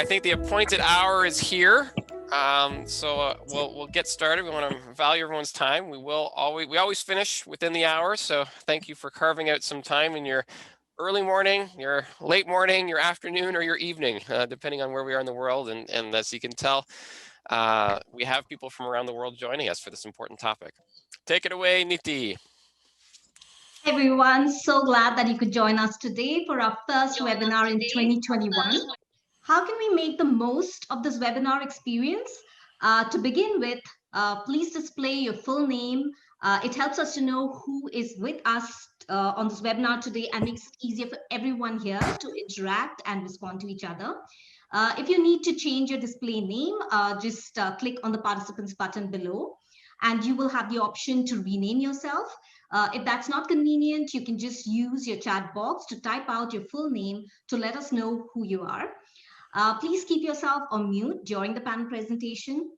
I think the appointed hour is here. We'll get started. We want to value everyone's time. We always finish within the hour. So thank you for carving out some time in your early morning, your late morning, your afternoon, or your evening, depending on where we are in the world. And as you can tell, we have people from around the world joining us for this important topic. Take it away, Niti. Hi everyone, so glad that you could join us today for our first webinar in 2021. How can we make the most of this webinar experience? To begin with, please display your full name. It helps us to know who is with us on this webinar today and makes it easier for everyone here to interact and respond to each other. If you need to change your display name, just click on the participants button below and you will have the option to rename yourself. If that's not convenient, you can just use your chat box to type out your full name to let us know who you are. Please keep yourself on mute during the panel presentation.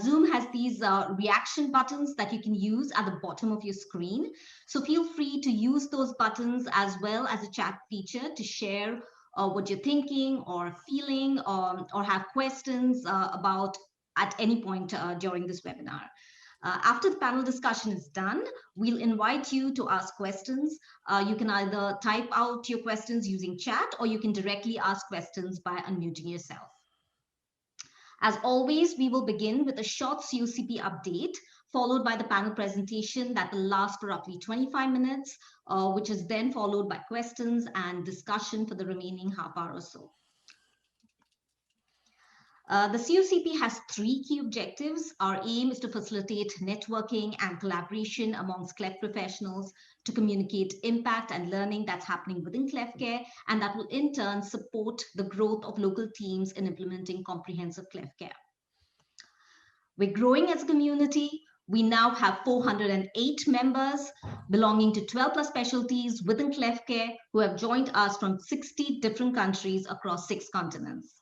Zoom has these reaction buttons that you can use at the bottom of your screen. So feel free to use those buttons as well as a chat feature to share what you're thinking or feeling or have questions about at any point during this webinar. After the panel discussion is done, we'll invite you to ask questions. You can either type out your questions using chat or you can directly ask questions by unmuting yourself. As always, we will begin with a short COCP update, followed by the panel presentation that will last for roughly 25 minutes, which is then followed by questions and discussion for the remaining half hour or so. The COCP has three key objectives. Our aim is to facilitate networking and collaboration amongst cleft professionals to communicate impact and learning that's happening within cleft care, and that will in turn support the growth of local teams in implementing comprehensive cleft care. We're growing as a community. We now have 408 members belonging to 12 plus specialties within cleft care who have joined us from 60 different countries across 6 continents.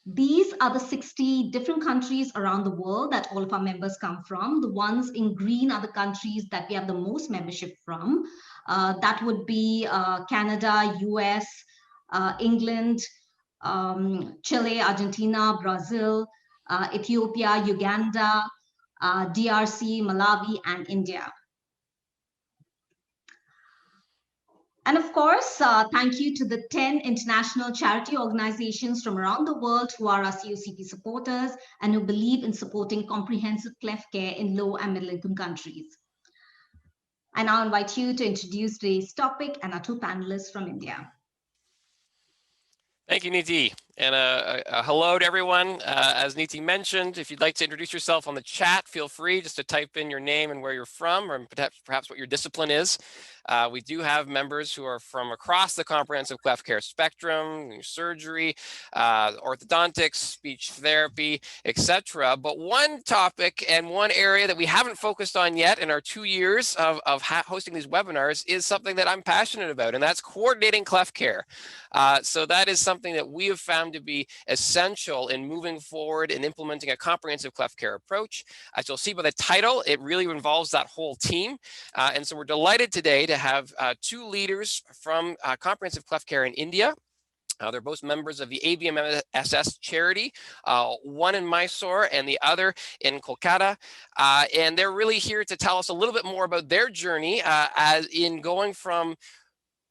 These are the 60 different countries around the world that all of our members come from. The ones in green are the countries that we have the most membership from. That would be Canada, US, England, Chile, Argentina, Brazil, Ethiopia, Uganda, DRC, Malawi, and India. And of course, thank you to the 10 international charity organizations from around the world who are our COCP supporters and who believe in supporting comprehensive cleft care in low and middle income countries. I now invite you to introduce today's topic and our 2 panelists from India. Thank you, Niti. And hello to everyone. As Niti mentioned, if you'd like to introduce yourself on the chat, feel free just to type in your name and where you're from, or perhaps what your discipline is. We do have members who are from across the comprehensive cleft care spectrum, surgery, orthodontics, speech therapy, etc. But one topic and one area that we haven't focused on yet in our 2 years of hosting these webinars is something that I'm passionate about, and that's coordinating cleft care. So that is something that we have found to be essential in moving forward and implementing a comprehensive cleft care approach. As you'll see by the title, it really involves that whole team. And so we're delighted today to have 2 leaders from comprehensive cleft care in India. They're both members of the AVMSS charity, one in Mysore and the other in Kolkata. And they're really here to tell us a little bit more about their journey as in going from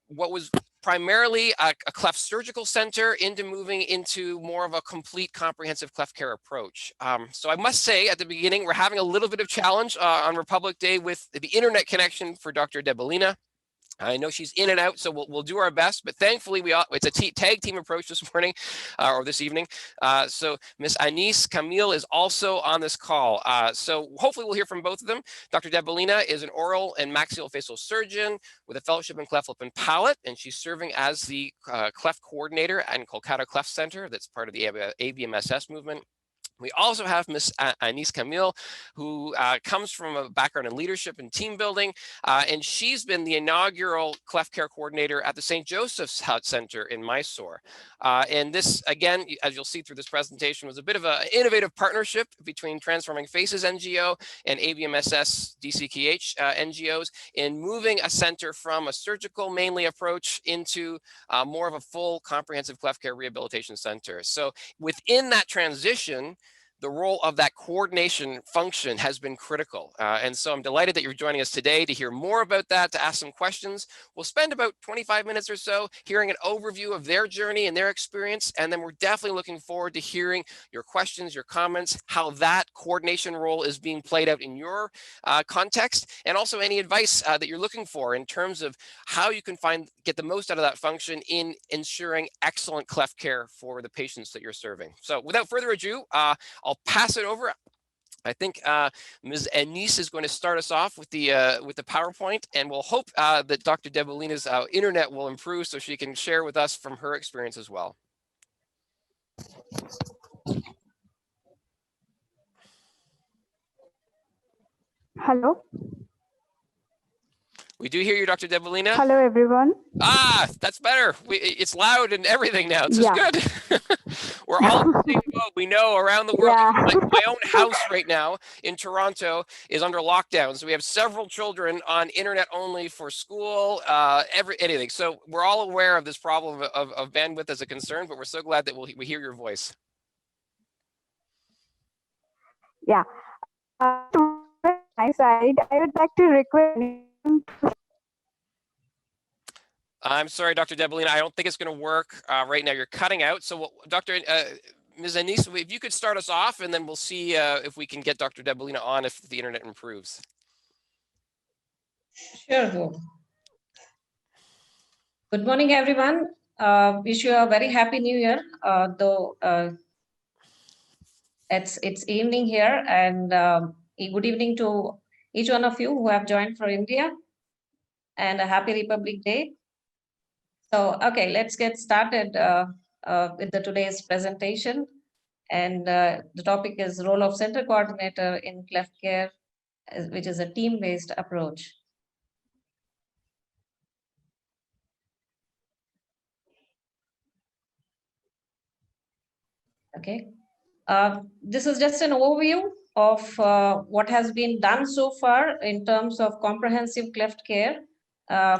what was primarily a cleft surgical center into moving into more of a complete comprehensive cleft care approach. So I must say at the beginning, we're having a little bit of challenge on Republic Day with the internet connection for Dr. Debolina. I know she's in and out, so we'll do our best. But thankfully, it's a tag team approach this morning or this evening. So Ms. Anis Camille is also on this call. So hopefully we'll hear from both of them. Dr. Debolina is an oral and maxillofacial surgeon with a fellowship in cleft lip and palate, and she's serving as the cleft coordinator at Kolkata Cleft Center. That's part of the AVMSS movement. We also have Ms. Anis Camille, who comes from a background in leadership and team building, and she's been the inaugural cleft care coordinator at the St. Joseph's Health Center in Mysore. And this, again, as you'll see through this presentation, was a bit of an innovative partnership between Transforming Faces NGO and ABMSS DCKH NGOs in moving a center from a surgical mainly approach into more of a full comprehensive cleft care rehabilitation center. So within that transition, the role of that coordination function has been critical. And so I'm delighted that you're joining us today to hear more about that, to ask some questions. We'll spend about 25 minutes or so hearing an overview of their journey and their experience. And then we're definitely looking forward to hearing your questions, your comments, how that coordination role is being played out in your context, and also any advice that you're looking for in terms of how you can get the most out of that function in ensuring excellent cleft care for the patients that you're serving. So without further ado, I'll pass it over. I think Ms. Anis is going to start us off with the PowerPoint, and we'll hope that Dr. Debolina's internet will improve so she can share with us from her experience as well. Hello. We do hear you, Dr. Debolina. Hello, everyone. Ah, that's better. It's loud and everything now. This is good. We're all in the same boat. We know around the world. Yeah. Like my own house right now in Toronto is under lockdown. So we have several children on internet only for school, anything. So we're all aware of this problem of bandwidth as a concern, but we're so glad that we hear your voice. Yeah. To my side, I would like to request. I'm sorry, Dr. Debolina, I don't think it's going to work right now. You're cutting out. So Ms. Anis, if you could start us off, and then we'll see if we can get Dr. Debolina on if the internet improves. Sure. Good morning, everyone. Wish you a very happy New Year. Though it's evening here, and good evening to each one of you who have joined for India, and a happy Republic Day. So, okay, let's get started with today's presentation. And the topic is role of center coordinator in cleft care, which is a team-based approach. Okay, this is just an overview of what has been done so far in terms of comprehensive cleft care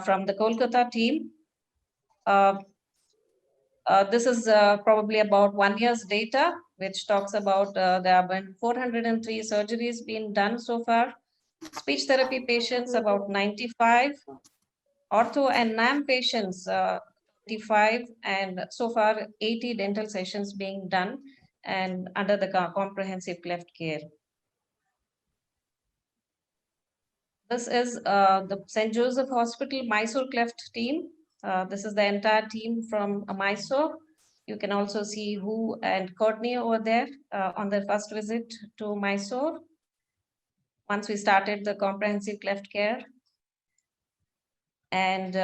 from the Kolkata team. This is probably about 1 year's data, which talks about there have been 403 surgeries being done so far. Speech therapy patients, about 95. Ortho and NAM patients, 55. And so far, 80 dental sessions being done and under the comprehensive cleft care. This is the St. Joseph Hospital Mysore cleft team. This is the entire team from Mysore. You can also see Hu and Courtney over there on their first visit to Mysore. Once we started the comprehensive cleft care. And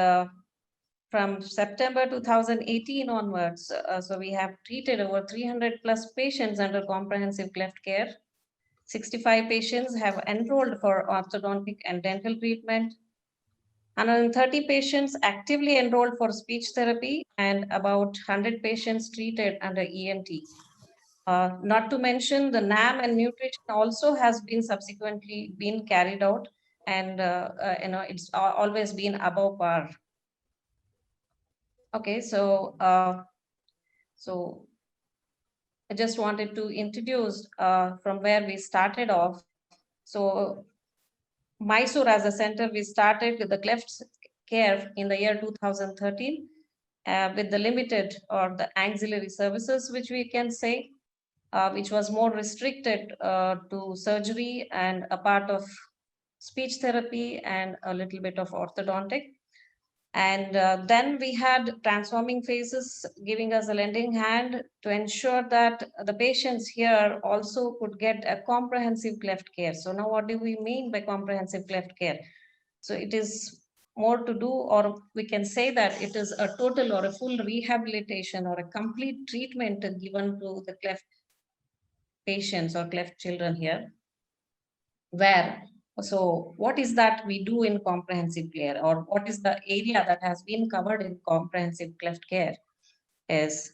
from September 2018 onwards, so we have treated over 300 plus patients under comprehensive cleft care. 65 patients have enrolled for orthodontic and dental treatment. 130 patients actively enrolled for speech therapy, and about 100 patients treated under ENT. Not to mention the NAM and nutrition also has been subsequently been carried out, and it's always been above par. Okay, so I just wanted to introduce from where we started off. So Mysore as a center, we started with the cleft care in the year 2013 with the limited or the auxiliary services, which we can say, which was more restricted to surgery and a part of speech therapy and a little bit of orthodontic. And then we had Transforming Faces giving us a lending hand to ensure that the patients here also could get a comprehensive cleft care. So now what do we mean by comprehensive cleft care? So it is more to do, or we can say that it is a total or a full rehabilitation or a complete treatment given to the cleft patients or cleft children here. So what is that we do in comprehensive care, or what is the area that has been covered in comprehensive cleft care is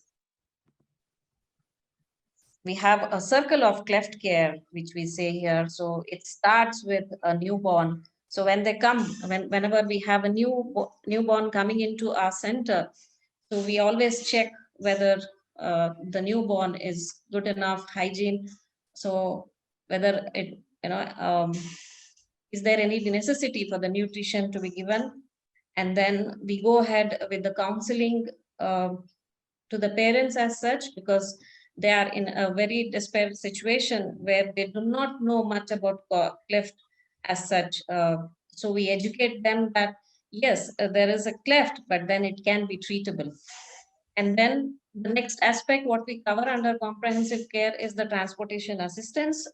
we have a circle of cleft care, which we say here. So it starts with a newborn. So when they come, whenever we have a newborn coming into our center, so we always check whether the newborn is good enough hygiene. So whether it, is there any necessity for the nutrition to be given? And then we go ahead with the counseling to the parents as such, because they are in a very desperate situation where they do not know much about cleft as such. So we educate them that, yes, there is a cleft, but then it can be treatable. And then the next aspect, what we cover under comprehensive care, is the transportation assistance.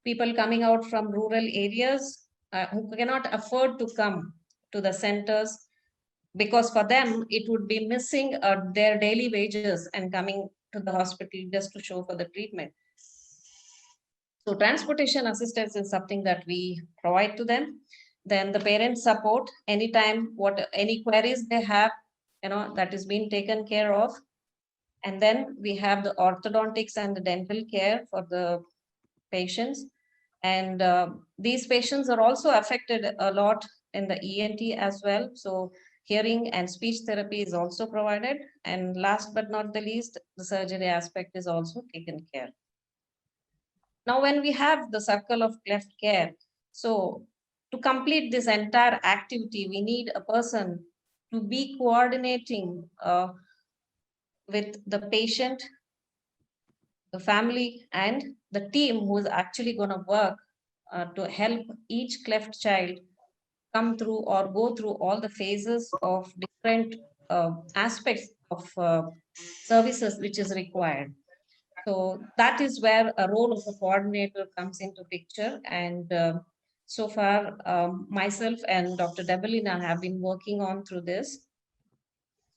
People coming out from rural areas who cannot afford to come to the centers, because for them it would be missing their daily wages and coming to the hospital just to show for the treatment. So transportation assistance is something that we provide to them. Then the parents support anytime any queries they have, that is being taken care of. And then we have the orthodontics and the dental care for the patients. And these patients are also affected a lot in the ENT as well. So hearing and speech therapy is also provided. And last but not the least, the surgery aspect is also taken care. Now, when we have the circle of cleft care, so to complete this entire activity, we need a person to be coordinating with the patient, the family, and the team who is actually going to work to help each cleft child come through or go through all the phases of different aspects of services which is required. So that is where a role of a coordinator comes into picture. And so far, myself and Dr. Debelina have been working on through this.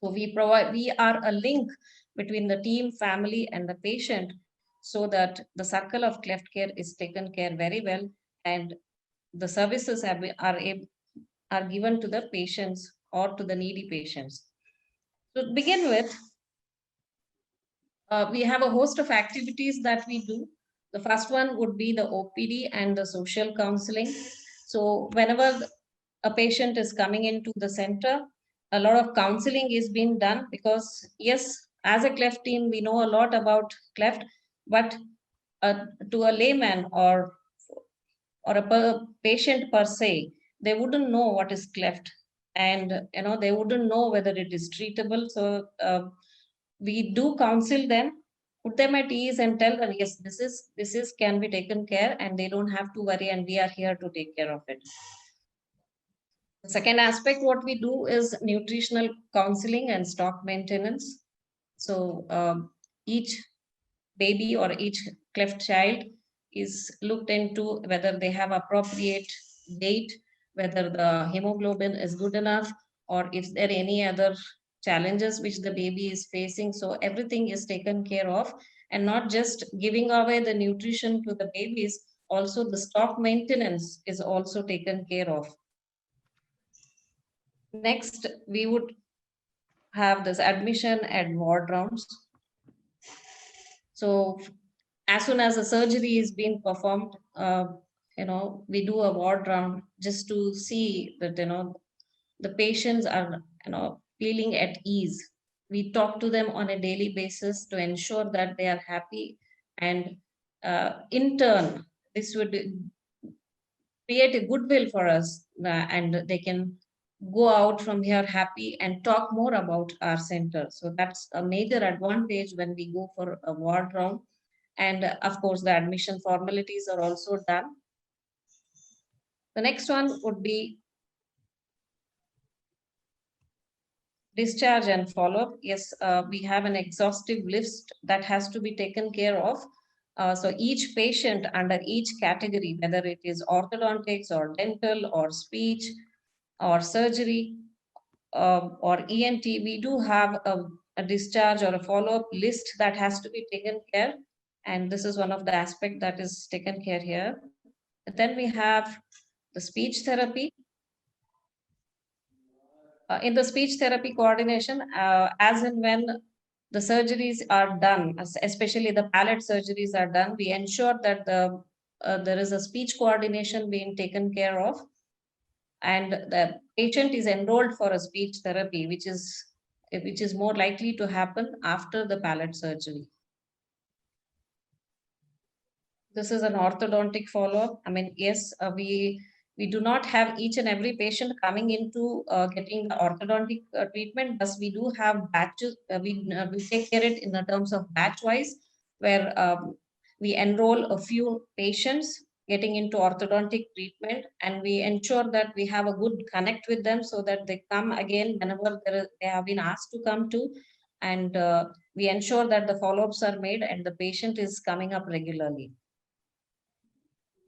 So we are a link between the team, family, and the patient, so that the circle of cleft care is taken care very well, and the services are given to the patients or to the needy patients. So to begin with, we have a host of activities that we do. The first one would be the OPD and the social counseling. So whenever a patient is coming into the center, a lot of counseling is being done, because yes, as a cleft team, we know a lot about cleft, but to a layman or a patient per se, they wouldn't know what is cleft, and they wouldn't know whether it is treatable. So we do counsel them, put them at ease, and tell them, yes, this is can be taken care, and they don't have to worry, and we are here to take care of it. The second aspect, what we do is nutritional counseling and stock maintenance. So each baby or each cleft child is looked into, whether they have appropriate weight, whether the hemoglobin is good enough, or if there are any other challenges which the baby is facing. So everything is taken care of, and not just giving away the nutrition to the babies, also the stock maintenance is also taken care of. Next, we would have this admission and ward rounds. So as soon as a surgery is being performed, we do a ward round just to see that, the patients are, feeling at ease. We talk to them on a daily basis to ensure that they are happy. And in turn, this would create a goodwill for us, and they can go out from here happy and talk more about our center. So that's a major advantage when we go for a ward round. And of course, the admission formalities are also done. The next one would be discharge and follow-up. Yes, we have an exhaustive list that has to be taken care of. So each patient under each category, whether it is orthodontics or dental or speech or surgery or ENT, we do have a discharge or a follow-up list that has to be taken care. And this is one of the aspects that is taken care here. Then we have the speech therapy. In the speech therapy coordination, as and when the surgeries are done, especially the palate surgeries are done, we ensure that there is a speech coordination being taken care of, and the patient is enrolled for a speech therapy, which is more likely to happen after the palate surgery. This is an orthodontic follow-up. I mean, yes, we do not have each and every patient coming into getting the orthodontic treatment, but we do have batches. We take care it in the terms of batch wise, where we enroll a few patients getting into orthodontic treatment, and we ensure that we have a good connect with them so that they come again whenever they have been asked to come to, and we ensure that the follow-ups are made and the patient is coming up regularly.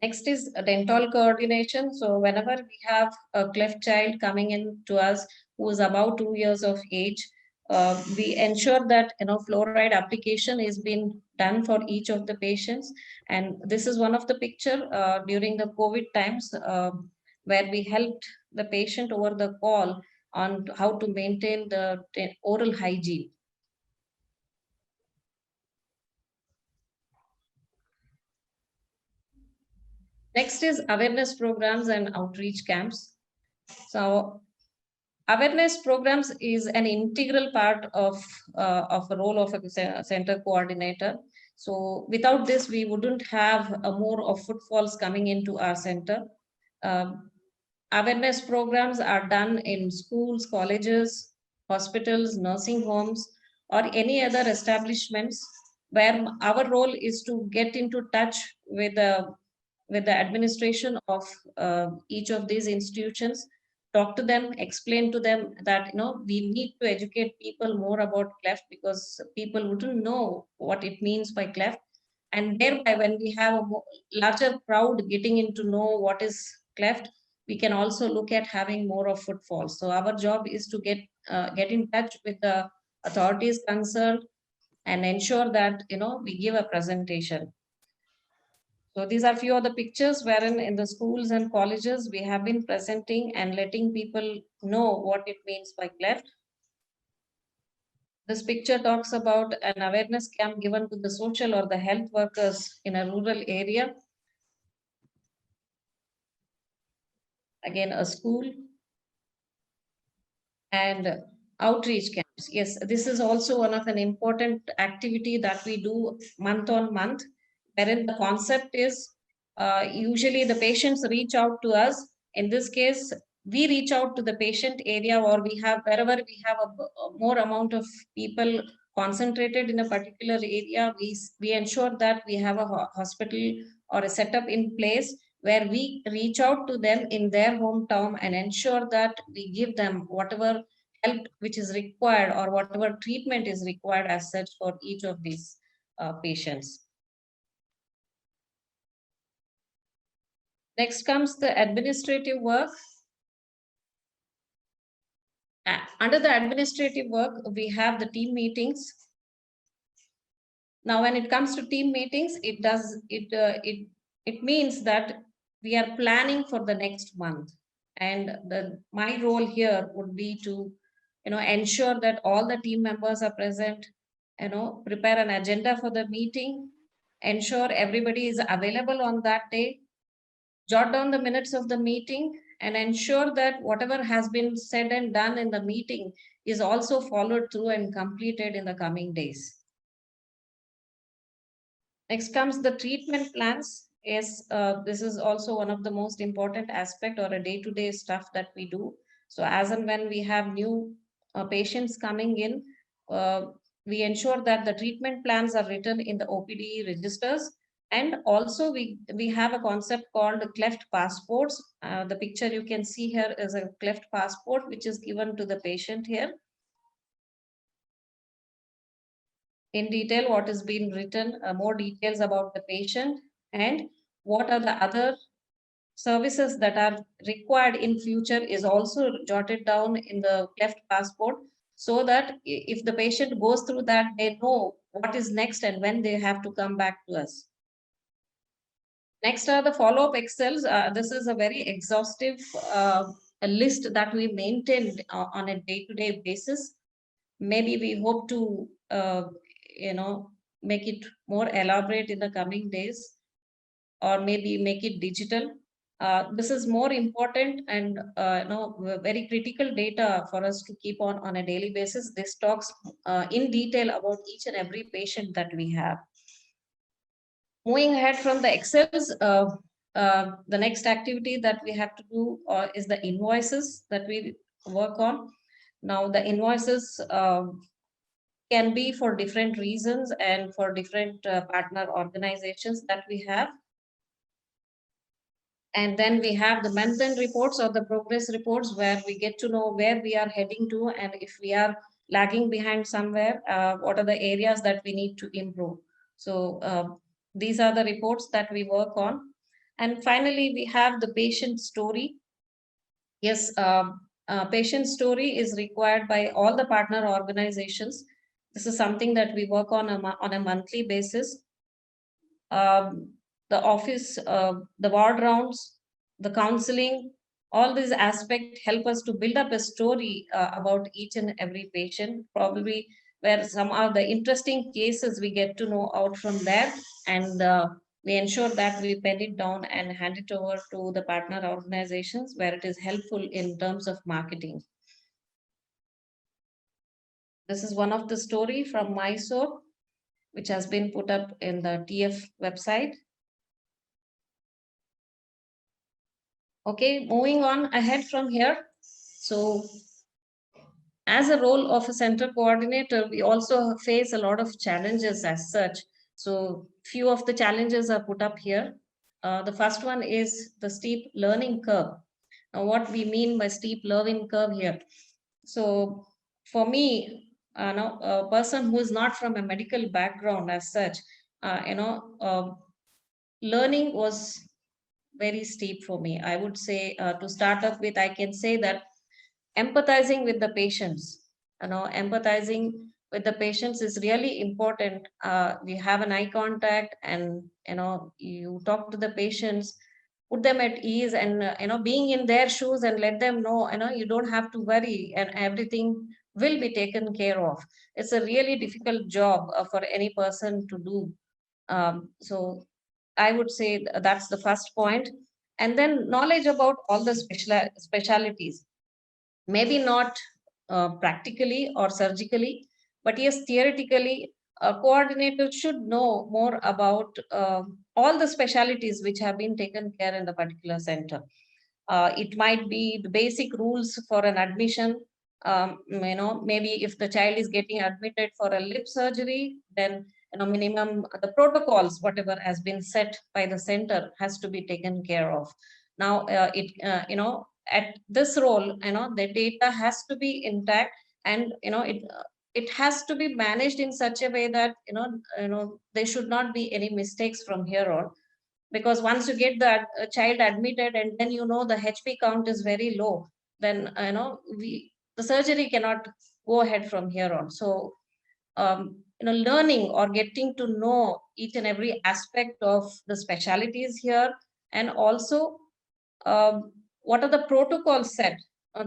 Next is dental coordination. So whenever we have a cleft child coming in to us who is about 2 years of age, we ensure that fluoride application is being done for each of the patients. And this is one of the picture during the COVID times where we helped the patient over the call on how to maintain the oral hygiene. Next is awareness programs and outreach camps. So awareness programs is an integral part of a role of a center coordinator. So without this, we wouldn't have more of footfalls coming into our center. Awareness programs are done in schools, colleges, hospitals, nursing homes, or any other establishments where our role is to get into touch with the administration of each of these institutions, talk to them, explain to them that we need to educate people more about cleft, because people wouldn't know what it means by cleft. And thereby, when we have a larger crowd getting into know what is cleft, we can also look at having more of footfalls. So our job is to get in touch with the authorities concerned and ensure that we give a presentation. So these are few of the pictures wherein in the schools and colleges we have been presenting and letting people know what it means by cleft. This picture talks about an awareness camp given to the social or the health workers in a rural area. Again, a school and outreach camps. Yes, this is also one of an important activity that we do month on month, wherein the concept is usually the patients reach out to us. In this case, we reach out to the patient area, or we have wherever we have a more amount of people concentrated in a particular area, we ensure that we have a hospital or a setup in place where we reach out to them in their hometown and ensure that we give them whatever help which is required or whatever treatment is required as such for each of these patients. Next comes the administrative work. Under the administrative work, we have the team meetings. Now, when it comes to team meetings, it means that we are planning for the next month, and my role here would be to ensure that all the team members are present, prepare an agenda for the meeting, ensure everybody is available on that day, jot down the minutes of the meeting, and ensure that whatever has been said and done in the meeting is also followed through and completed in the coming days. Next comes the treatment plans. Yes, this is also one of the most important aspect or a day-to-day stuff that we do. So as and when we have new patients coming in, we ensure that the treatment plans are written in the OPD registers. And also we have a concept called cleft passports. The picture you can see here is a cleft passport, which is given to the patient here. In detail, what is being written, more details about the patient and what are the other services that are required in future is also jotted down in the cleft passport. so that if the patient goes through that, they know what is next and when they have to come back to us. Next are the follow-up Excels. This is a very exhaustive a list that we maintain on a day-to-day basis. Maybe we hope to, make it more elaborate in the coming days, or maybe make it digital. This is more important and very critical data for us to keep on a daily basis. This talks in detail about each and every patient that we have. Moving ahead from the Excels, the next activity that we have to do is the invoices that we work on. Now the invoices can be for different reasons and for different partner organizations that we have. And then we have the month-end reports or the progress reports, where we get to know where we are heading to, and if we are lagging behind somewhere, what are the areas that we need to improve. So these are the reports that we work on. And finally, we have the patient story. Yes, patient story is required by all the partner organizations. This is something that we work on a monthly basis. The office, the ward rounds, the counseling, all these aspects help us to build up a story about each and every patient, probably where some of the interesting cases we get to know out from there, and we ensure that we pen it down and hand it over to the partner organizations where it is helpful in terms of marketing. This is one of the story from Mysore, which has been put up in the TF website. Okay, moving on ahead from here. So as a role of a center coordinator, we also face a lot of challenges as such. So few of the challenges are put up here. The first one is the steep learning curve. Now, what we mean by steep learning curve here. So for me, a person who is not from a medical background as such, learning was very steep for me. I would say to start off with, I can say that empathizing with the patients, empathizing with the patients is really important. We have an eye contact, and you talk to the patients, put them at ease, and being in their shoes, and let them know, you don't have to worry, and everything will be taken care of. It's a really difficult job for any person to do. So I would say that's the first point. And then knowledge about all the specialities. Maybe not practically or surgically, but yes, theoretically, a coordinator should know more about all the specialities which have been taken care in the particular center. It might be the basic rules for an admission. Maybe if the child is getting admitted for a lip surgery, then minimum the protocols, whatever has been set by the center, has to be taken care of. Now at this role, the data has to be intact, and it has to be managed in such a way that there should not be any mistakes from here on. Because once you get the child admitted, and then the HP count is very low, then the surgery cannot go ahead from here on. So learning or getting to know each and every aspect of the specialties here, and also what are the protocols set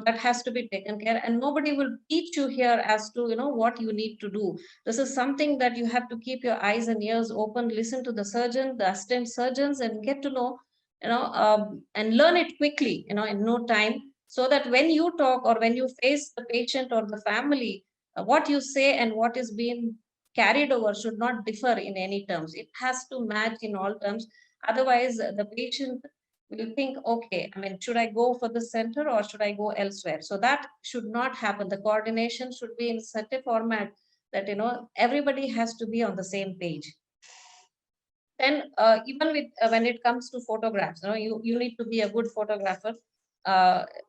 that has to be taken care, and nobody will teach you here as to what you need to do. This is something that you have to keep your eyes and ears open, listen to the surgeon, the assistant surgeons, and get to know and learn it quickly in no time, so that when you talk or when you face the patient or the family, what you say and what is being carried over should not differ in any terms. It has to match in all terms. Otherwise, the patient will think, okay, should I go for the center or should I go elsewhere? So that should not happen. The coordination should be in such a format that everybody has to be on the same page. Then even with when it comes to photographs, you need to be a good photographer.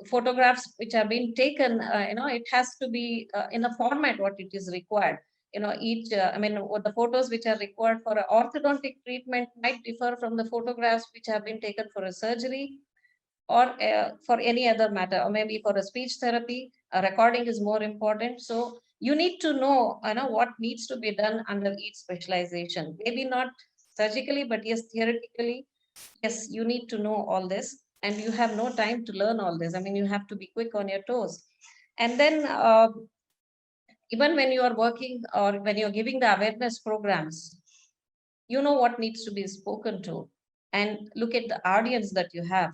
Photographs which are being taken, it has to be in a format what it is required. The photos which are required for an orthodontic treatment might differ from the photographs which have been taken for a surgery, or for any other matter, or maybe for a speech therapy. recording is more important. So you need to know, what needs to be done under each specialization. Maybe not surgically, but yes, theoretically, yes, you need to know all this, and you have no time to learn all this. I mean, you have to be quick on your toes. And then even when you are working or when you're giving the awareness programs, you know what needs to be spoken to, and look at the audience that you have.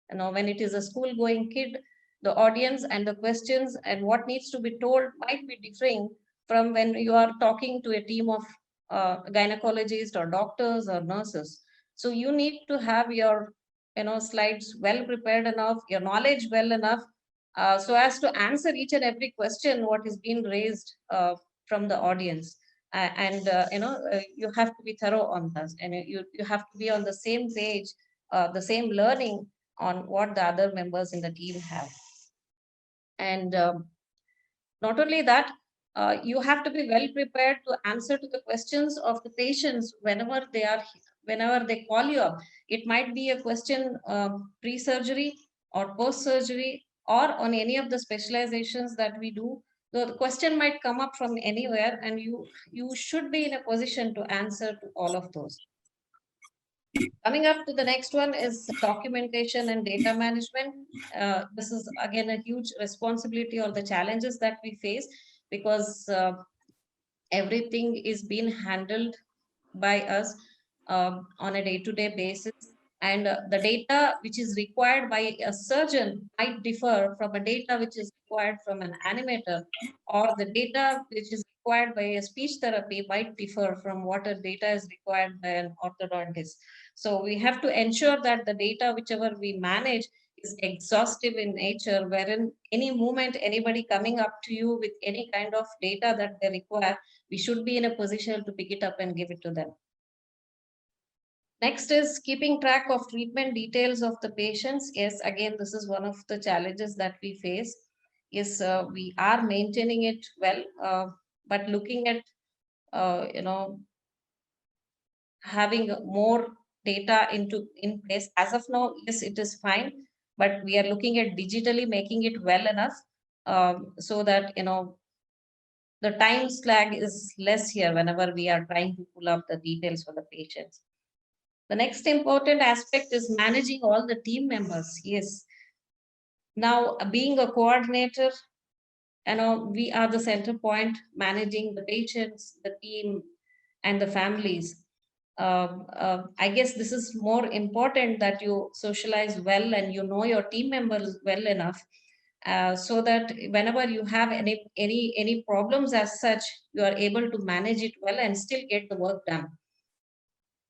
When it is a school going kid, the audience and the questions and what needs to be told might be differing from when you are talking to a team of gynecologists or doctors or nurses. So you need to have your slides well prepared enough, your knowledge well enough, so as to answer each and every question what is being raised from the audience. You have to be thorough on this, and you have to be on the same page, the same learning on what the other members in the team have. And not only that, you have to be well prepared to answer to the questions of the patients whenever they call you up. It might be a question pre-surgery or post-surgery or on any of the specializations that we do. The question might come up from anywhere, and you should be in a position to answer to all of those. Coming up to the next one is documentation and data management. This is again a huge responsibility or the challenges that we face, because everything is being handled by us on a day-to-day basis. And the data which is required by a surgeon might differ from a data which is required from an animator, or the data which is required by a speech therapy might differ from what a data is required by an orthodontist. So we have to ensure that the data whichever we manage is exhaustive in nature, wherein any moment anybody coming up to you with any kind of data that they require, we should be in a position to pick it up and give it to them. Next is keeping track of treatment details of the patients. Yes, again, this is one of the challenges that we face. Yes, we are maintaining it well, but looking at, having more data in place. As of now, yes, it is fine, but we are looking at digitally making it well enough so that, the time lag is less here whenever we are trying to pull up the details for the patients. The next important aspect is managing all the team members. Yes. Now, being a coordinator, we are the center point, managing the patients, the team, and the families. I guess this is more important, that you socialize well and you know your team members well enough, so that whenever you have any problems as such, you are able to manage it well and still get the work done.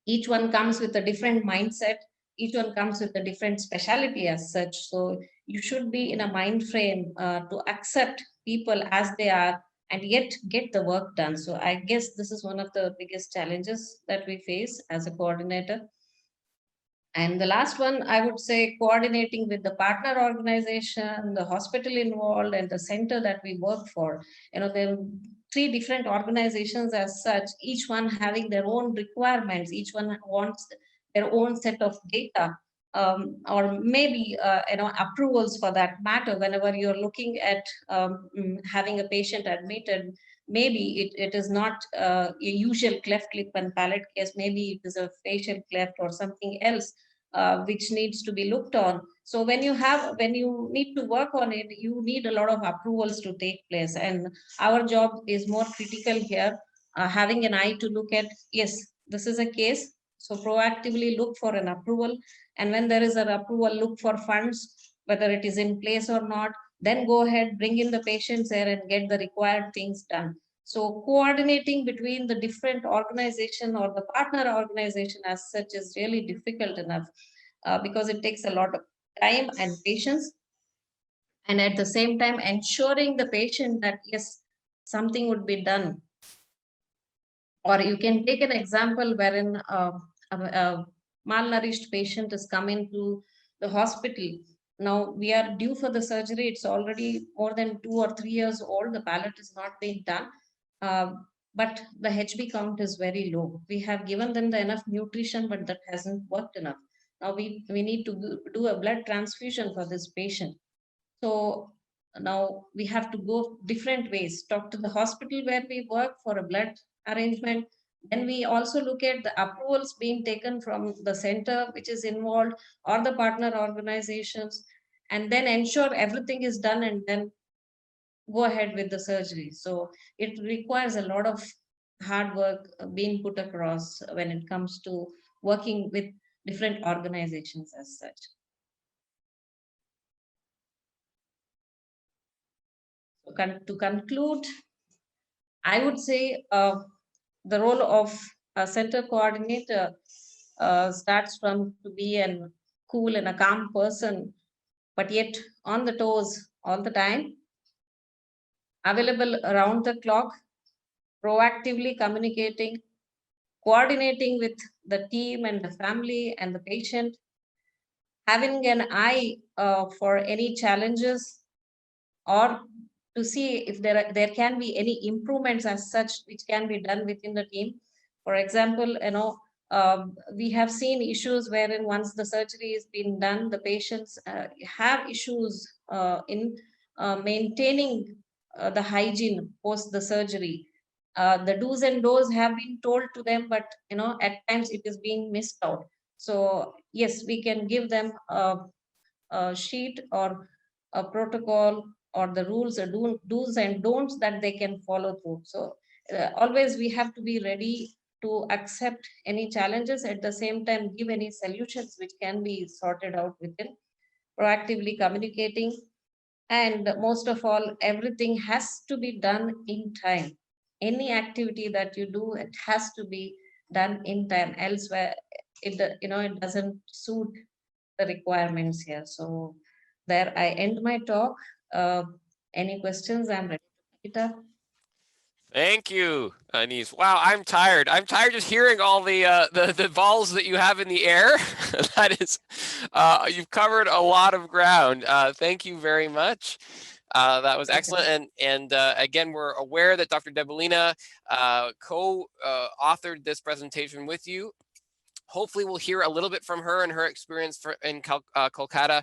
Each one comes with a different mindset. Each one comes with a different specialty as such. So you should be in a mind frame to accept people as they are and yet get the work done. So I guess this is one of the biggest challenges that we face as a coordinator. And the last one, I would say, coordinating with the partner organization, the hospital involved, and the center that we work for. There are 3 different organizations as such, each one having their own requirements. Each one wants their own set of data, or maybe approvals for that matter. Whenever you're looking at having a patient admitted, maybe it is not a usual cleft lip and palate case. Maybe it is a facial cleft or something else which needs to be looked on. So when you need to work on it, you need a lot of approvals to take place. And our job is more critical here, having an eye to look at, yes, this is a case. So proactively look for an approval. And when there is an approval, look for funds, whether it is in place or not. Then go ahead, bring in the patients there and get the required things done. So coordinating between the different organization or the partner organization as such is really difficult enough because it takes a lot of time and patience. And at the same time, ensuring the patient that, yes, something would be done. Or you can take an example wherein a malnourished patient is coming to the hospital. Now we are due for the surgery. It's already more than 2 or 3 years old. The palate is not being done. But the HB count is very low. We have given them the enough nutrition, but that hasn't worked enough. Now we need to do a blood transfusion for this patient. So Now we have to go different ways, talk to the hospital where we work for a blood arrangement. Then we also look at the approvals being taken from the center which is involved or the partner organizations, and then ensure everything is done and then go ahead with the surgery. So it requires a lot of hard work being put across when it comes to working with different organizations as such. To conclude, I would say the role of a center coordinator starts from to be a cool and a calm person, but yet on the toes all the time, available around the clock, proactively communicating, coordinating with the team and the family and the patient, having an eye for any challenges or to see if there can be any improvements as such which can be done within the team. For example, we have seen issues wherein once the surgery is being done, the patients have issues in maintaining the hygiene post the surgery. The do's and don'ts have been told to them, but at times it is being missed out. So yes, we can give them a sheet or a protocol or the rules or do's and don'ts that they can follow through. So always we have to be ready to accept any challenges, at the same time give any solutions which can be sorted out within, proactively communicating, and most of all, everything has to be done in time. Any activity that you do, it has to be done in time, elsewhere it doesn't suit the requirements here. So there I end my talk. Any questions? I'm ready to pick it up. Thank you, Anis. Wow, I'm tired. I'm tired just hearing all the balls that you have in the air. That is, you've covered a lot of ground. Thank you very much. That was excellent. And again, we're aware that Dr. Debolina co-authored this presentation with you. Hopefully we'll hear a little bit from her and her experience in Kolkata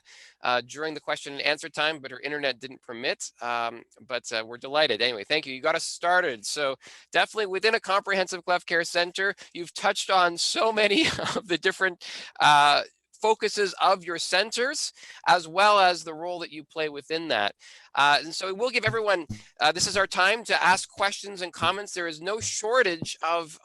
during the question and answer time, but her internet didn't permit. But we're delighted. Anyway, thank you. You got us started. So definitely within a comprehensive cleft care center, you've touched on so many of the different focuses of your centers, as well as the role that you play within that. And so we'll give everyone, this is our time to ask questions and comments. There is no shortage of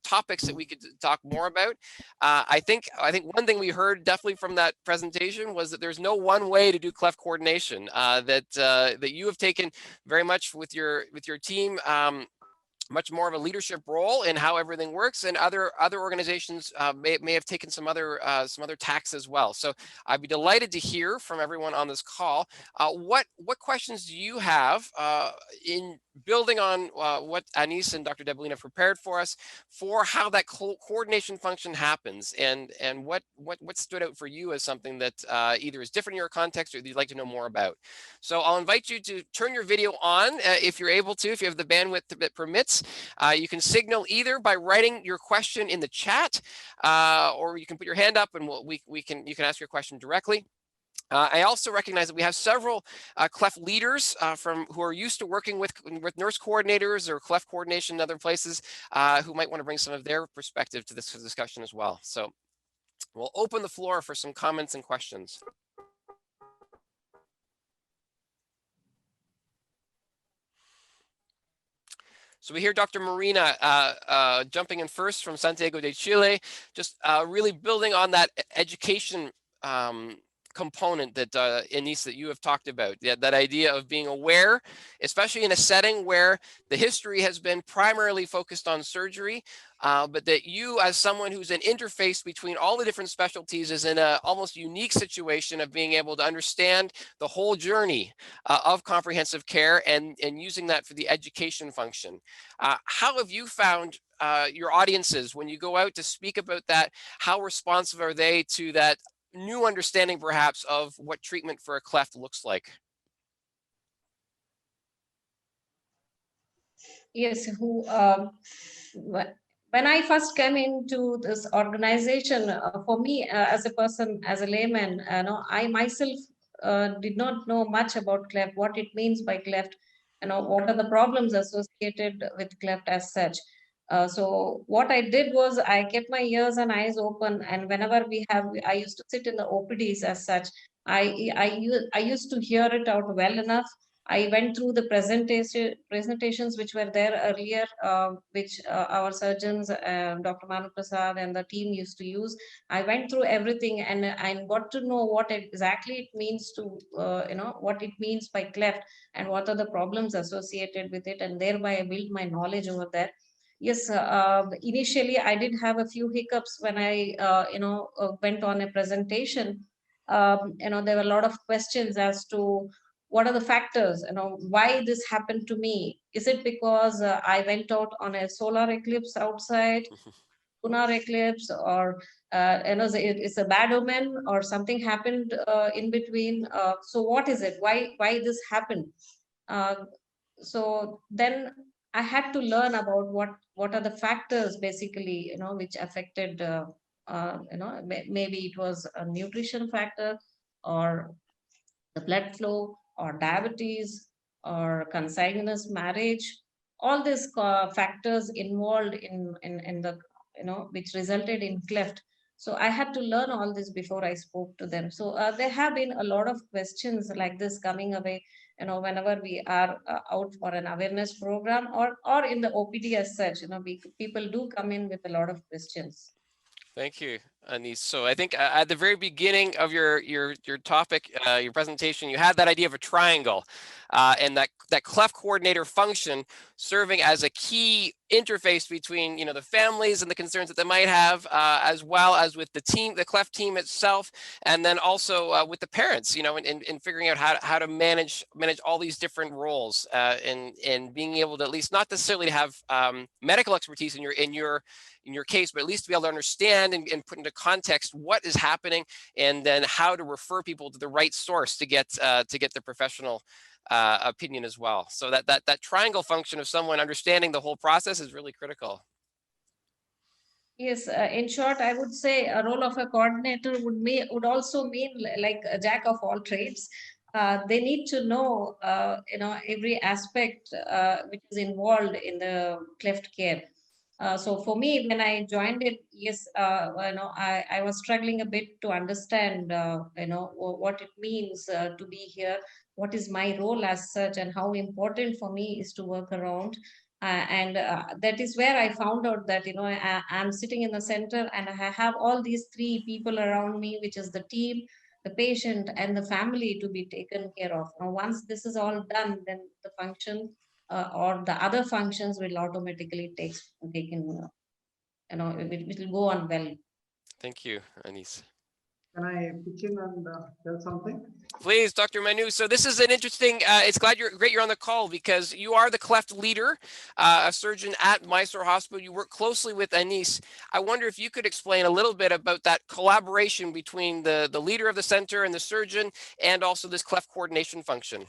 topics that we could talk more about. I think one thing we heard definitely from that presentation was that there's no one way to do cleft coordination, that you have taken very much with your team, much more of a leadership role in how everything works, and other organizations may have taken some other tacks as well. So I'd be delighted to hear from everyone on this call. What questions do you have in building on what Anis and Dr. Debolina prepared for us for how that coordination function happens, and what stood out for you as something that either is different in your context or you'd like to know more about? So I'll invite you to turn your video on if you're able to, if you have the bandwidth that permits. You can signal either by writing your question in the chat, or you can put your hand up and you can ask your question directly. I also recognize that we have several cleft leaders who are used to working with nurse coordinators or cleft coordination in other places, who might want to bring some of their perspective to this discussion as well. So we'll open the floor for some comments and questions. So we hear Dr. Marina jumping in first from Santiago de Chile, just really building on that education component that Anis, that you have talked about, that idea of being aware, especially in a setting where the history has been primarily focused on surgery, but that you, as someone who's an interface between all the different specialties, is in a almost unique situation of being able to understand the whole journey of comprehensive care and using that for the education function. How have you found your audiences when you go out to speak about that? How responsive are they to that new understanding perhaps of what treatment for a cleft looks like? Yes, when I first came into this organization, for me as a person, as a layman, I myself did not know much about cleft, what it means by cleft, what are the problems associated with cleft as such. So what I did was I kept my ears and eyes open, and whenever I used to sit in the OPDs as such. I used to hear it out well enough. I went through the presentations which were there earlier, which our surgeons, Dr. Manu Prasad and the team used to use. I went through everything and I got to know what exactly it means to, what it means by cleft and what are the problems associated with it. And thereby I built my knowledge over there. Yes, initially I did have a few hiccups when I, went on a presentation. There were a lot of questions as to what are the factors, why this happened to me. Is it because I went out on a solar eclipse outside, lunar eclipse, or it's a bad omen, or something happened in between? So what is it? Why this happened? So then I had to learn about what are the factors basically, which affected. Maybe it was a nutrition factor, or the blood flow, or diabetes, or consanguineous marriage. All these factors involved in the, which resulted in cleft. So I had to learn all this before I spoke to them. So there have been a lot of questions like this coming away, whenever we are out for an awareness program, or in the OPD as such. People do come in with a lot of questions. Thank you, Anis. So I think at the very beginning of your topic, your presentation, you had that idea of a triangle, and that cleft coordinator function serving as a key interface between the families and the concerns that they might have, as well as with the team, the cleft team itself, and then also with the parents, in figuring out how to manage all these different roles, and being able to at least not necessarily have medical expertise in your case, but at least to be able to understand and put into context what is happening, and then how to refer people to the right source to get the professional opinion as well. So that triangle function of someone understanding the whole process is really critical. Yes, in short, I would say a role of a coordinator would also mean like a jack of all trades. They need to know, every aspect which is involved in the cleft care. So for me, when I joined it, yes, I was struggling a bit to understand, what it means to be here, what is my role as such, and how important for me is to work around. And that is where I found out that, I'm sitting in the center and I have all these three people around me, which is the team, the patient, and the family to be taken care of. Now, once this is all done, then the function or the other functions will automatically taken, it will go on well. Thank you, Anis. Can I pitch in and tell something? Please, Dr. Manu. So this is an interesting, it's great you're on the call, because you are the cleft leader, a surgeon at Mysore Hospital. You work closely with Anis. I wonder if you could explain a little bit about that collaboration between the leader of the center and the surgeon, and also this cleft coordination function.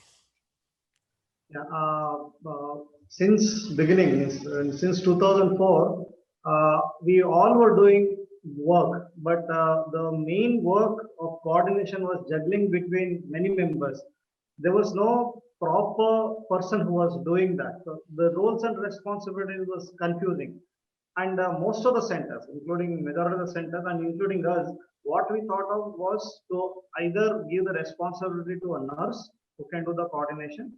Yeah, since beginning, since 2004, we all were doing work, but the main work of coordination was juggling between many members. There was no proper person who was doing that. So the roles and responsibilities was confusing. And most of the centers, including majority of the centers and including us, what we thought of was to either give the responsibility to a nurse who can do the coordination,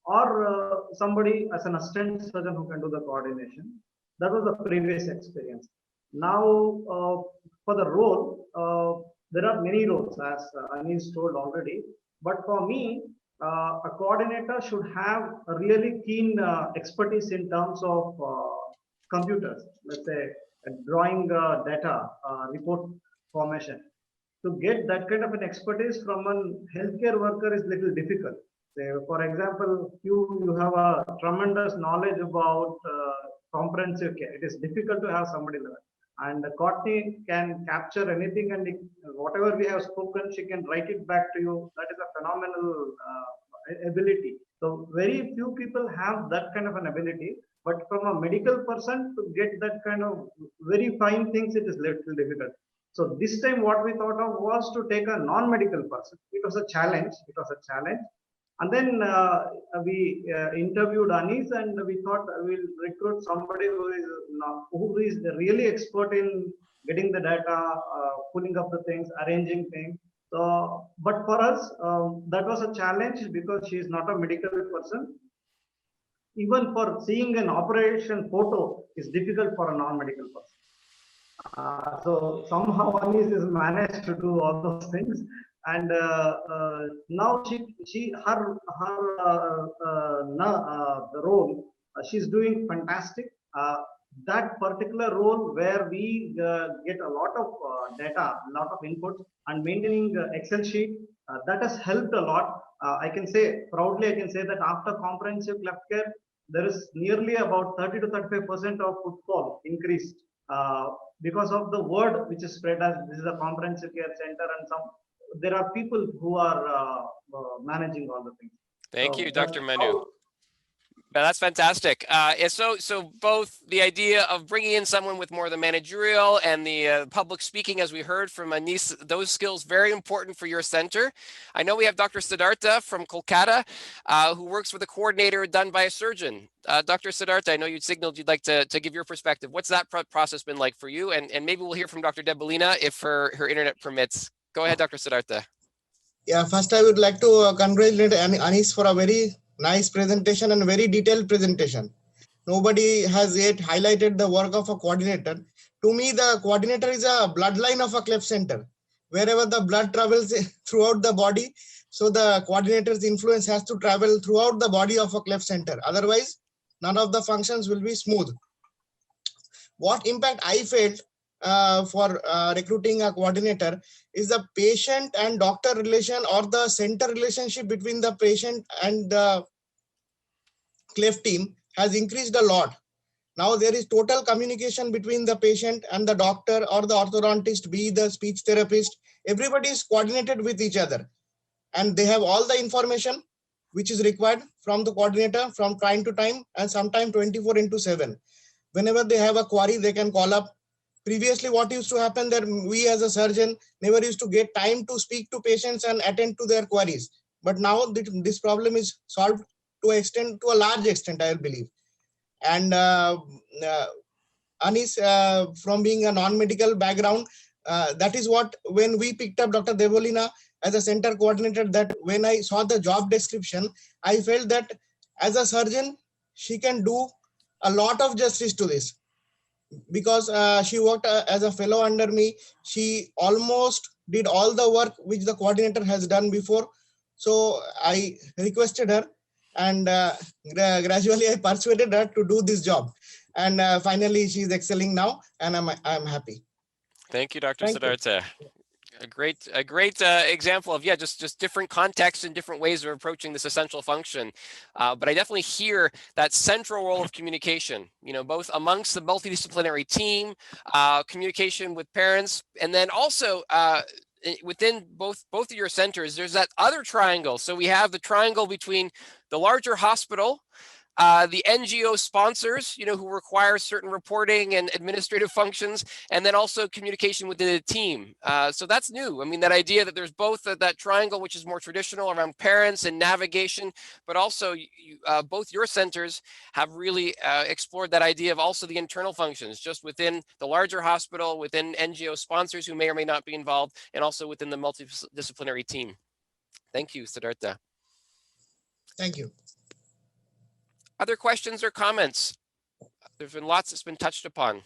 or somebody as an assistant surgeon who can do the coordination. That was the previous experience. Now, for the role, there are many roles, as Anis told already. But for me, a coordinator should have a really keen expertise in terms of computers, let's say drawing data, report formation. To get that kind of an expertise from a healthcare worker is little difficult. Say, for example, you have a tremendous knowledge about comprehensive care. It is difficult to have somebody like that. And Courtney can capture anything, and whatever we have spoken, she can write it back to you. That is a phenomenal ability. So very few people have that kind of an ability. But from a medical person to get that kind of very fine things, it is little difficult. So this time what we thought of was to take a non-medical person. It was a challenge. And then we interviewed Anis, and we thought we'll recruit somebody who is really expert in getting the data, pulling up the things, arranging things. So, but for us, that was a challenge because she is not a medical person. Even for seeing an operation photo is difficult for a non-medical person. So somehow Anis has managed to do all those things, and now the role she's doing fantastic. That particular role where we get a lot of data, a lot of input, and maintaining Excel sheet, that has helped a lot. I can say proudly, I can say that after comprehensive cleft care, there is nearly about 30 to 35% of footfall increased. Because of the word which is spread as this is a comprehensive care center, and there are people who are managing all the things. Thank you, Dr. Manu. That's fantastic. So both the idea of bringing in someone with more of the managerial and the public speaking, as we heard from Anis, those skills very important for your center. I know we have Dr. Siddhartha from Kolkata, who works with a coordinator done by a surgeon. Dr. Siddhartha, I know you'd signaled you'd like to give your perspective. What's that process been like for you? And maybe we'll hear from Dr. Debolina if her internet permits. Go ahead, Dr. Siddhartha. Yeah, first I would like to congratulate Anis for a very nice presentation and very detailed presentation. Nobody has yet highlighted the work of a coordinator. To me, the coordinator is a bloodline of a cleft center. Wherever the blood travels throughout the body, so the coordinator's influence has to travel throughout the body of a cleft center. Otherwise, none of the functions will be smooth. What impact I felt for recruiting a coordinator is the patient and doctor relation, or the center relationship between the patient and the cleft team has increased a lot. Now there is total communication between the patient and the doctor or the orthodontist, be the speech therapist. Everybody is coordinated with each other, and they have all the information which is required from the coordinator from time to time, and sometime 24/7. Whenever they have a query, they can call up. Previously, what used to happen that we as a surgeon never used to get time to speak to patients and attend to their queries. But now this problem is solved to a large extent, I believe. And Anis, from being a non-medical background, that is what, when we picked up Dr. Debolina as a center coordinator, that when I saw the job description, I felt that as a surgeon, she can do a lot of justice to this. Because she worked as a fellow under me, she almost did all the work which the coordinator has done before. So I requested her, and gradually I persuaded her to do this job. And finally, she's excelling now, and I'm happy. Thank you, Dr. Siddhartha. A great example of, just different contexts and different ways of approaching this essential function. But I definitely hear that central role of communication, both amongst the multidisciplinary team, communication with parents, and then also within both of your centers, there's that other triangle. So we have the triangle between the larger hospital, the NGO sponsors, who require certain reporting and administrative functions, and then also communication within the team. So that's new. I mean, that idea that there's both that triangle, which is more traditional around parents and navigation, but also both your centers have really explored that idea of also the internal functions, just within the larger hospital, within NGO sponsors who may or may not be involved, and also within the multidisciplinary team. Thank you, Siddhartha. Thank you. Other questions or comments? There's been lots that's been touched upon.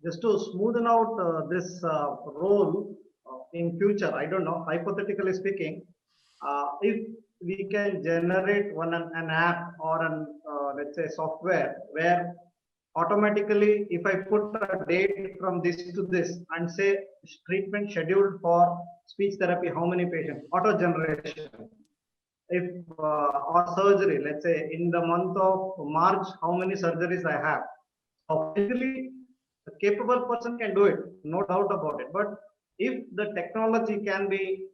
Just to smoothen out this role in future, I don't know, hypothetically speaking, if we can generate an app or let's say software where automatically, if I put a date from this to this and say treatment scheduled for speech therapy, how many patients, auto generation. If or surgery, let's say in the month of March, how many surgeries I have. Obviously, a capable person can do it, no doubt about it. But if the technology can be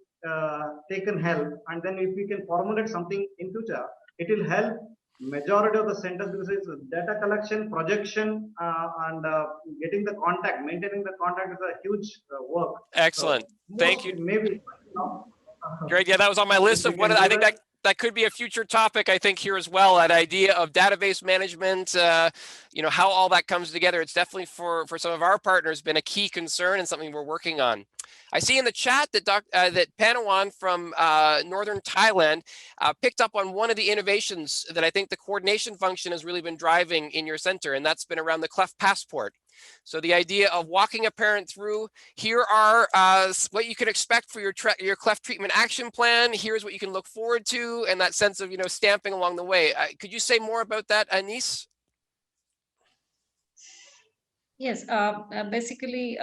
taken help, and then if we can formulate something in future, it will help majority of the centers, because it's data collection, projection, and getting the contact, maintaining the contact is a huge work. Excellent. So Thank you. Maybe. Great. Yeah, that was on my list of what I think that could be a future topic, I think, here as well, that idea of database management, you know, how all that comes together. It's definitely for some of our partners been a key concern and something we're working on. I see in the chat that that Panawan from Northern Thailand picked up on one of the innovations that I think the coordination function has really been driving in your center, and that's been around the Cleft Passport. So the idea of walking a parent through, here are what you can expect for your cleft treatment action plan. Here's what you can look forward to, and that sense of, you know, stamping along the way. Could you say more about that, Anis? Yes, basically,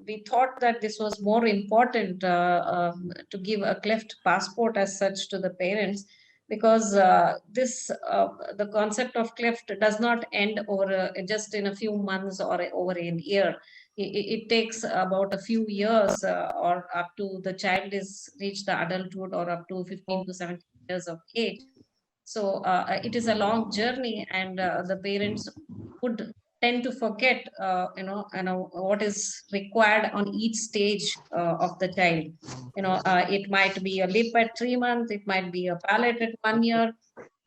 we thought that this was more important to give a cleft passport as such to the parents, because the concept of cleft does not end over just in a few months or over a year. It takes about a few years or up to the child is reached the adulthood or up to 15 to 17 years of age. So it is a long journey, and the parents would tend to forget, what is required on each stage of the child. It might be a lip at 3 months, it might be a palate at 1 year,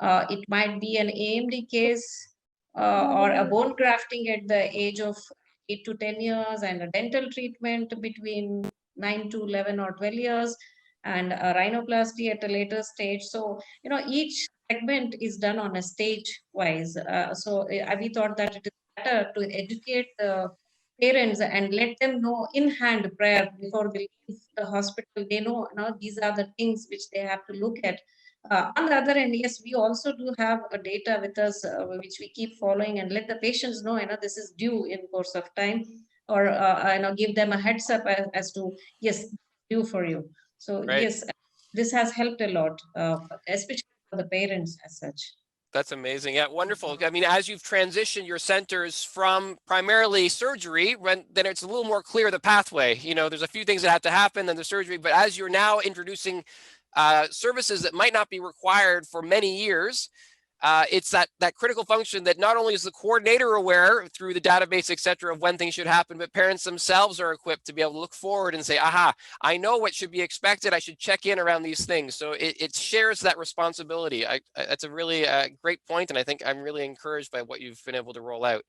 it might be an AMD case, or a bone grafting at the age of 8 to 10 years, and a dental treatment between 9 to 11 or 12 years, and a rhinoplasty at a later stage. So, each segment is done on a stage wise. So we thought that it is better to educate the parents and let them know in hand prior before they leave the hospital. They know, these are the things which they have to look at. On the other end, yes, we also do have a data with us, which we keep following, and let the patients know, this is due in course of time, or give them a heads up as to, yes, due for you. So Right. yes, this has helped a lot, especially for the parents as such. That's amazing. Yeah, wonderful. I mean, as you've transitioned your centers from primarily surgery, then it's a little more clear the pathway. There's a few things that have to happen, then the surgery, but as you're now introducing services that might not be required for many years, it's that critical function that not only is the coordinator aware through the database, et cetera, of when things should happen, but parents themselves are equipped to be able to look forward and say, aha, I know what should be expected. I should check in around these things. So it shares that responsibility. That's a really great point, and I think I'm really encouraged by what you've been able to roll out.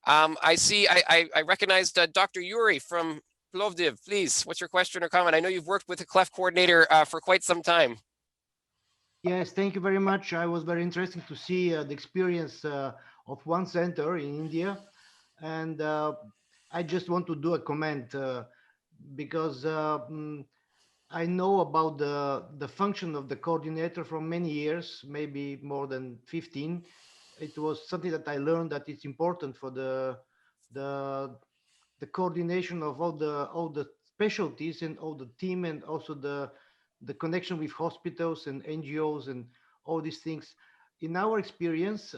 I see, I recognized Dr. Yuri from Plovdiv. Please, what's your question or comment? I know you've worked with a cleft coordinator for quite some time. Yes, thank you very much. I was very interesting to see the experience of one center in India. And I just want to do a comment because I know about the function of the coordinator for many years, maybe more than 15. It was something that I learned that it's important for the coordination of all the specialties and all the team, and also the connection with hospitals and NGOs and all these things. In our experience,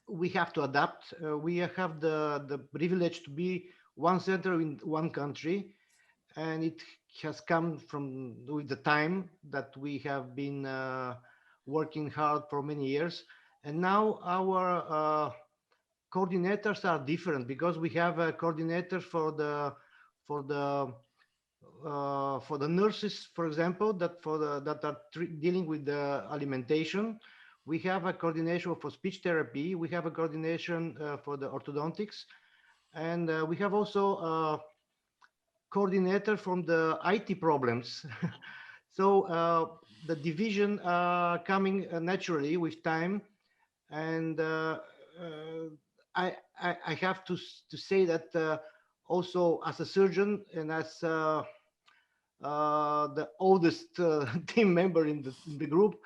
we have to adapt. We have the privilege to be one center in one country, and it has come with the time that we have been working hard for many years. And now our coordinators are different, because we have a coordinator for the nurses, for example, that are dealing with the alimentation. We have a coordination for speech therapy. We have a coordination for the orthodontics, and we have also a coordinator from the IT problems. So the division coming naturally with time, and I have to say that also as a surgeon and as the oldest team member in the group,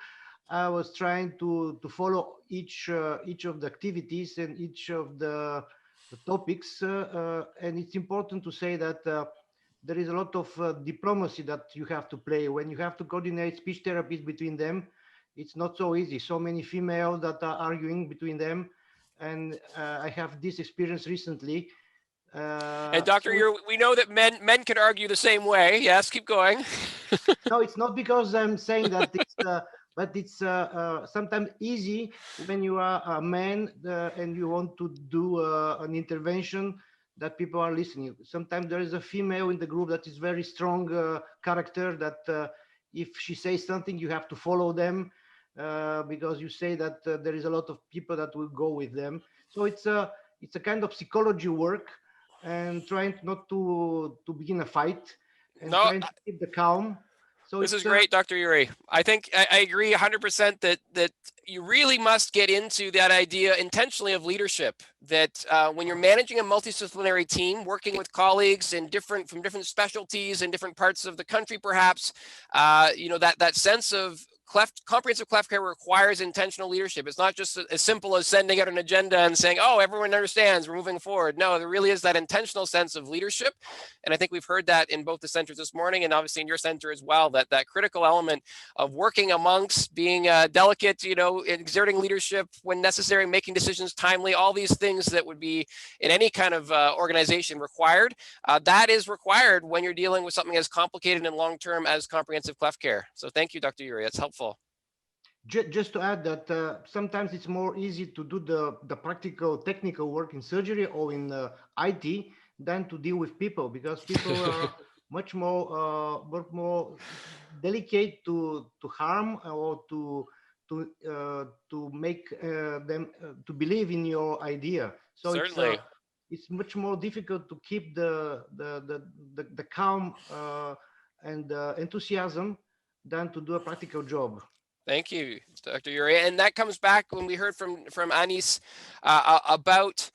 I was trying to follow each of the activities and each of the topics, and it's important to say that there is a lot of diplomacy that you have to play when you have to coordinate speech therapies between them. It's not so easy. So many females that are arguing between them, and I have this experience recently. And Dr. We know that men can argue the same way. Yes, keep going. No, it's not because I'm saying that it's but it's sometimes easy when you are a man and you want to do an intervention that people are listening. Sometimes there is a female in the group that is very strong character that if she says something, you have to follow them because you say that there is a lot of people that will go with them. So it's a kind of psychology work and trying not to begin a fight and No, trying to keep the calm. So this it's is great, Dr. Yuri. I think I agree 100% that you really must get into that idea intentionally of leadership. That when you're managing a multidisciplinary team, working with colleagues in from different specialties in different parts of the country, perhaps, you know, that sense of comprehensive cleft care requires intentional leadership. It's not just as simple as sending out an agenda and saying, oh, everyone understands, we're moving forward. No, there really is that intentional sense of leadership. And I think we've heard that in both the centers this morning and obviously in your center as well, that critical element of working amongst, being delicate, you know, exerting leadership when necessary, making decisions timely, all these things that would be in any kind of organization required. That is required when you're dealing with something as complicated and long-term as comprehensive cleft care. So thank you, Dr. Yuri. That's helpful. Just to add that sometimes it's more easy to do the practical technical work in surgery or in IT than to deal with people, because people are much more delicate to harm or to make them to believe in your idea. So Certainly. it's much more difficult to keep the calm and enthusiasm than to do a practical job. Thank you, Dr. Yuri. And that comes back when we heard from Anis about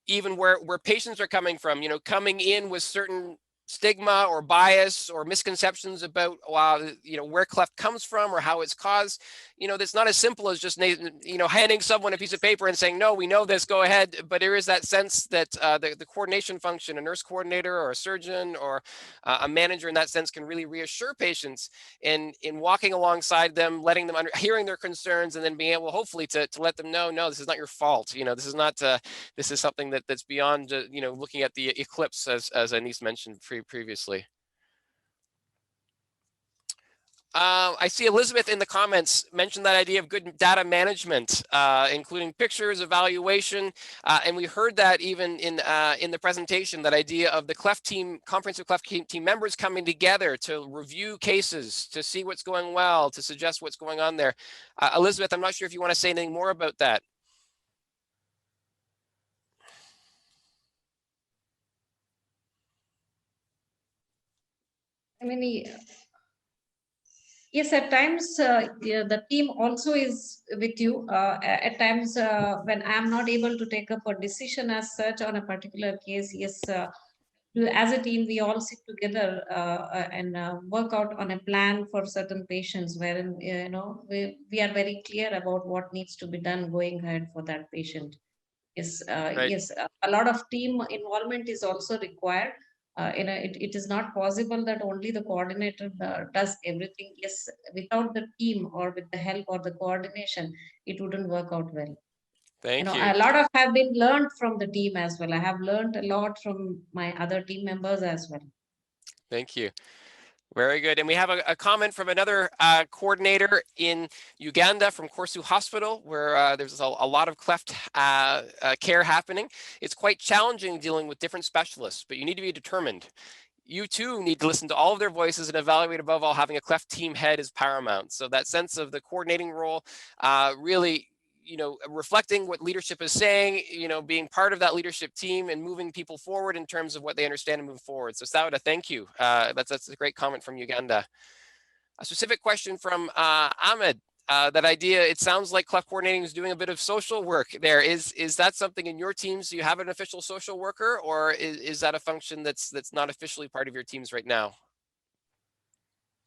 even where patients are coming from, you know, coming in with certain stigma or bias or misconceptions about you know, where cleft comes from or how it's caused. You know, that's not as simple as just, you know, handing someone a piece of paper and saying, no, we know this, go ahead. But there is that sense that the coordination function, a nurse coordinator or a surgeon or a manager in that sense can really reassure patients in walking alongside them, letting them hearing their concerns, and then being able hopefully to let them know, no, this is not your fault. You know, this is not this is something that's beyond you know, looking at the eclipse as Anis mentioned previously. I see Elizabeth in the comments mentioned that idea of good data management, including pictures, evaluation, and we heard that even in the presentation, that idea of the cleft team, comprehensive cleft team members coming together to review cases, to see what's going well, to suggest what's going on there. Elizabeth, I'm not sure if you want to say anything more about that. I mean, yes, at times yeah, the team also is with you. At times when I'm not able to take up a decision as such on a particular case, yes, as a team, we all sit together and work out on a plan for certain patients wherein, you know, we are very clear about what needs to be done going ahead for that patient. Yes, Right. yes, a lot of team involvement is also required. It is not possible that only the coordinator does everything. Yes, without the team or with the help or the coordination, it wouldn't work out well. Thank you. A lot of have been learned from the team as well. I have learned a lot from my other team members as well. Thank you. Very good. And we have a comment from another coordinator in Uganda from Korsu Hospital, where there's a lot of cleft care happening. It's quite challenging dealing with different specialists, but you need to be determined. You too need to listen to all of their voices and evaluate, above all, having a cleft team head is paramount. So that sense of the coordinating role really, you know, reflecting what leadership is saying, you know, being part of that leadership team and moving people forward in terms of what they understand and move forward. So Sauda, thank you. That's a great comment from Uganda. A specific question from Ahmed. That idea, it sounds like cleft coordinating is doing a bit of social work there. Is that something in your teams? Do you have an official social worker, or is that a function that's not officially part of your teams right now?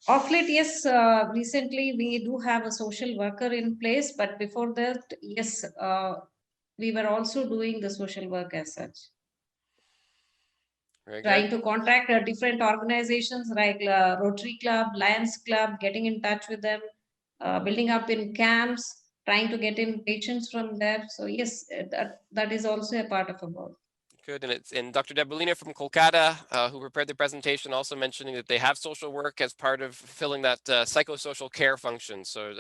Of late, yes, recently we do have a social worker in place, but before that, yes, we were also doing the social work as such. Very Trying good. to contact different organizations like Rotary Club, Lions Club, getting in touch with them, building up in camps, trying to get in patients from there. So yes, that is also a part of our work. Good, and Dr. Debulina from Kolkata, who prepared the presentation, also mentioning that they have social work as part of filling that psychosocial care function, so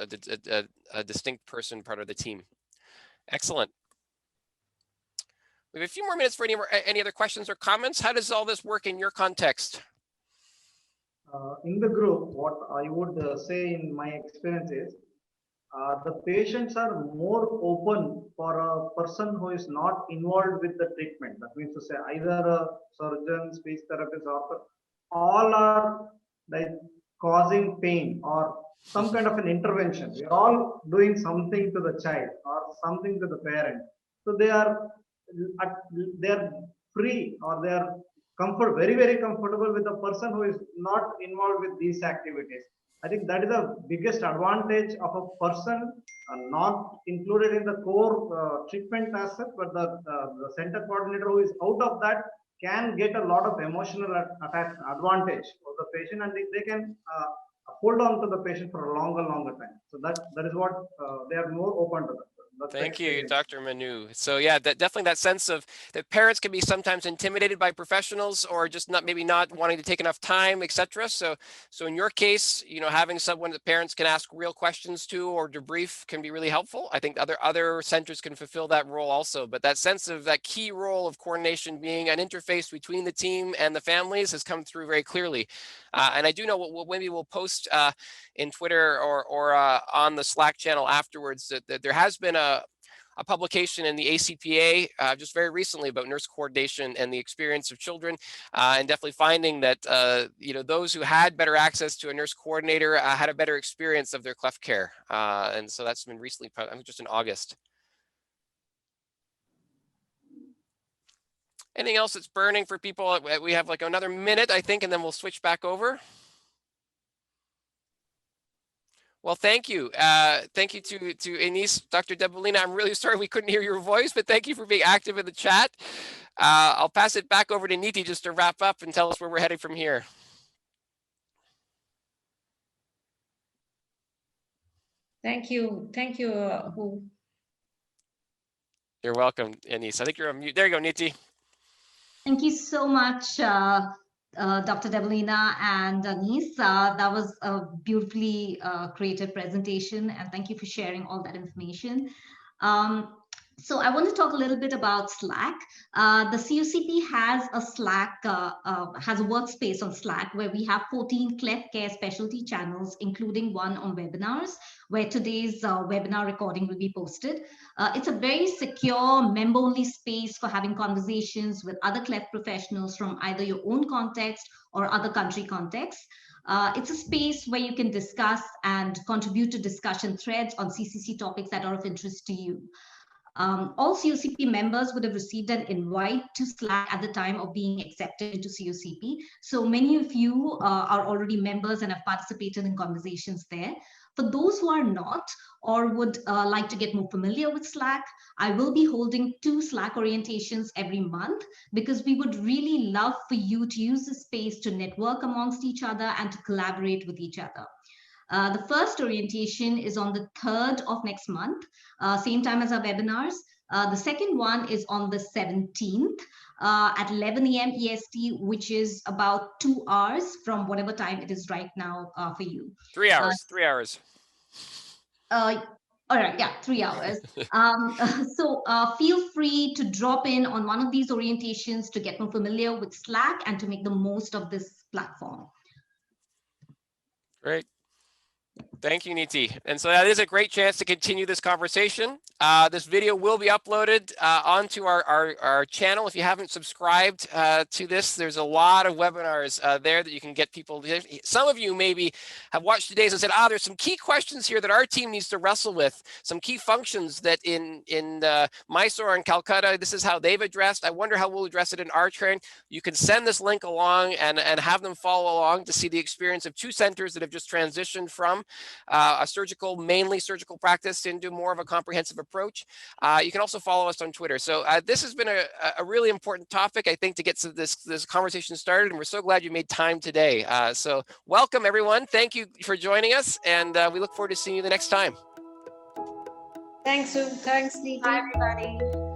a distinct person part of the team. Excellent. We have a few more minutes for any other questions or comments. How does all this work in your context? In the group, what I would say in my experience is, the patients are more open for a person who is not involved with the treatment. That means to say either a surgeon, speech therapist, or all are like causing pain or some kind of an intervention. We are all doing something to the child or something to the parent. So they are free, or they are very comfortable with a person who is not involved with these activities. I think that is the biggest advantage of a person not included in the core treatment as such, but the center coordinator who is out of that can get a lot of emotional advantage for the patient, and they can hold on to the patient for a longer time. So that is what they are more open to that. Thank you, Dr. Manu. So yeah, definitely that sense of that parents can be sometimes intimidated by professionals, or just maybe not wanting to take enough time, etc. So in your case, having someone that parents can ask real questions to or debrief can be really helpful. I think other centers can fulfill that role also, but that sense of that key role of coordination being an interface between the team and the families has come through very clearly. And I do know what maybe we'll post in Twitter or on the Slack channel afterwards that there has been a publication in the ACPA just very recently about nurse coordination and the experience of children, and definitely finding that those who had better access to a nurse coordinator had a better experience of their cleft care, and so that's been recently, I think just in August. Anything else that's burning for people? We have like another minute, I think, and then we'll switch back over. Well, thank you. Thank you to Eunice, Dr. Debulina. I'm really sorry we couldn't hear your voice, but thank you for being active in the chat. I'll pass it back over to Niti just to wrap up and tell us where we're headed from here. Thank you. Thank you. You're welcome, Eunice. I think you're on mute. There you go, Niti. Thank you so much, Dr. Debulina and Anis. That was a beautifully created presentation, and thank you for sharing all that information. So I want to talk a little bit about Slack. The CUCP has a Slack, has a workspace on Slack where we have 14 cleft care specialty channels, including one on webinars, where today's webinar recording will be posted. It's a very secure, member-only space for having conversations with other cleft professionals from either your own context or other country contexts. It's a space where you can discuss and contribute to discussion threads on CCC topics that are of interest to you. All CUCP members would have received an invite to Slack at the time of being accepted into CUCP. So many of you are already members and have participated in conversations there. For those who are not or would like to get more familiar with Slack, I will be holding 2 Slack orientations every month, because we would really love for you to use the space to network amongst each other and to collaborate with each other. The first orientation is on the 3rd of next month, same time as our webinars. The second one is on the 17th at 11 a.m. EST, which is about 2 hours from whatever time it is right now for you. 3 hours, 3 hours. All right, yeah, 3 hours. So feel free to drop in on one of these orientations to get more familiar with Slack and to make the most of this platform. Great. Thank you, Niti. And so that is a great chance to continue this conversation. This video will be uploaded onto our channel. If you haven't subscribed to this, there's a lot of webinars there that you can get people. Some of you maybe have watched today's and said, there's some key questions here that our team needs to wrestle with, some key functions that in Mysore and Calcutta, this is how they've addressed. I wonder how we'll address it in our training. You can send this link along and have them follow along to see the experience of 2 centers that have just transitioned from a mainly surgical practice into more of a comprehensive approach. You can also follow us on Twitter. So this has been a really important topic, I think, to get this conversation started, and we're so glad you made time today. So welcome, everyone. Thank you for joining us, and we look forward to seeing you the next time. Thanks, Sue. Thanks, Niti. Bye, everybody.